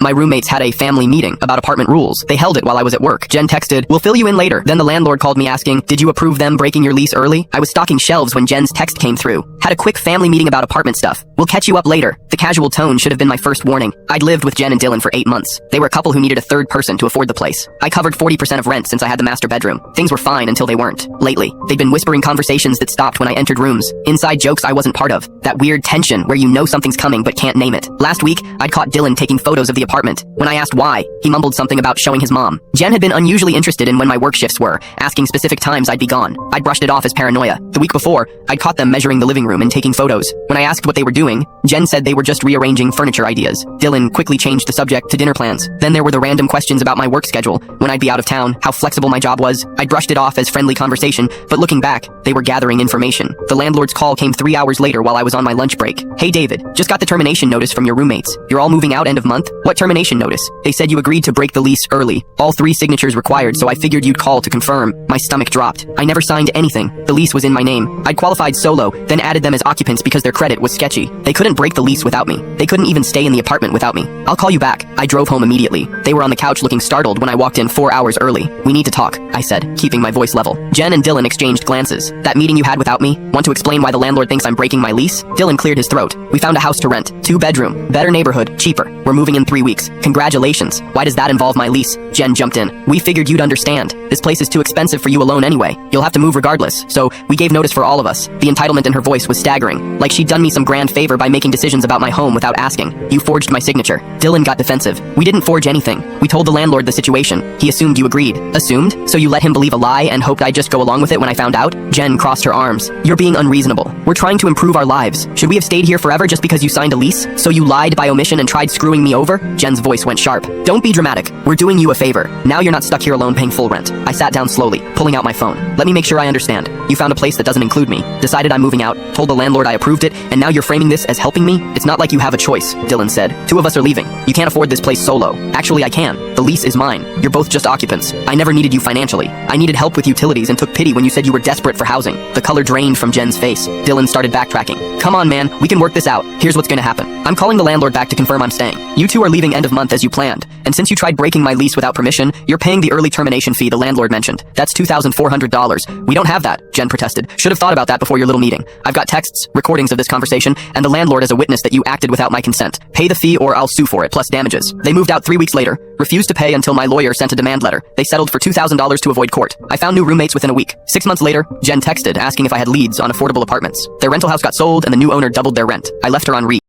My roommates had a family meeting about apartment rules. They held it while I was at work. Jen texted, "We'll fill you in later." Then the landlord called me asking, "Did you approve them breaking your lease early?" I was stocking shelves when Jen's text came through. "Had a quick family meeting about apartment stuff. We'll catch you up later." The casual tone should have been my first warning. I'd lived with Jen and Dylan for 8 months. They were a couple who needed a third person to afford the place. I covered 40% of rent since I had the master bedroom. Things were fine until they weren't. Lately, they'd been whispering conversations that stopped when I entered rooms. Inside jokes I wasn't part of. That weird tension where you know something's coming but can't name it. Last week, I'd caught Dylan taking photos of the apartment. When I asked why, he mumbled something about showing his mom. Jen had been unusually interested in when my work shifts were, asking specific times I'd be gone. I'd brushed it off as paranoia. The week before, I'd caught them measuring the living room and taking photos. When I asked what they were doing, Jen said they were just rearranging furniture ideas. Dylan quickly changed the subject to dinner plans. Then there were the random questions about my work schedule, when I'd be out of town, how flexible my job was. I brushed it off as friendly conversation, but looking back, they were gathering information. The landlord's call came 3 hours later while I was on my lunch break. "Hey David, just got the termination notice from your roommates. You're all moving out end of month? What termination notice? They said you agreed to break the lease early. All 3 signatures required, so I figured you'd call to confirm." My stomach dropped. I never signed anything. The lease was in my name. I'd qualified solo, then added them as occupants because their credit was sketchy. They couldn't break the lease without me. They couldn't even stay in the apartment without me. "I'll call you back." I drove home immediately. They were on the couch looking startled when I walked in 4 hours early. "We need to talk," I said, keeping my voice level. Jen and Dylan exchanged glances. "That meeting you had without me? Want to explain why the landlord thinks I'm breaking my lease?" Dylan cleared his throat. "We found a house to rent. 2-bedroom. Better neighborhood. Cheaper. We're moving in 3 weeks. Congratulations. Why does that involve my lease?" Jen jumped in. "We figured you'd understand. This place is too expensive for you alone anyway. You'll have to move regardless. So, we gave notice for all of us." The entitlement in her voice was staggering. Like she'd done me some grand favor by making decisions about my home without asking. "You forged my signature." Dylan got defensive. "We didn't forge anything. We told the landlord the situation. He assumed you agreed." "Assumed? So you let him believe a lie and hoped I'd just go along with it when I found out?" Jen crossed her arms. "You're being unreasonable. We're trying to improve our lives. Should we have stayed here forever just because you signed a lease? So you lied by omission and tried screwing me over?" Jen's voice went sharp. "Don't be dramatic. We're doing you a favor. Now you're not stuck here alone paying full rent." I sat down slowly, pulling out my phone. "Let me make sure I understand. You found a place that doesn't include me, decided I'm moving out, told the landlord I approved it, and now you're framing this as helping me? It's not like you have a choice," Dylan said. "2 of us are leaving. You can't afford this place solo." "Actually, I can. The lease is mine. You're both just occupants. I never needed you financially. I needed help with utilities and took pity when you said you were desperate for housing." The color drained from Jen's face. Dylan started backtracking. "Come on, man. We can work this out. Here's what's gonna happen. I'm calling the landlord back to confirm I'm staying. You 2 are leaving end of month as you planned. And since you tried breaking my lease without permission, you're paying the early termination fee the landlord mentioned. That's $2,400. We don't have that," Jen protested. "Should have thought about that before your little meeting. I've got texts, recordings of this conversation, and the landlord as a witness that you acted without my consent. Pay the fee or I'll sue for it, plus damages." They moved out 3 weeks later, refused to pay until my lawyer sent a demand letter. They settled for $2,000 to avoid court. I found new roommates within a week. 6 months later, Jen texted asking if I had leads on affordable apartments. Their rental house got sold and the new owner doubled their rent. I left her on read.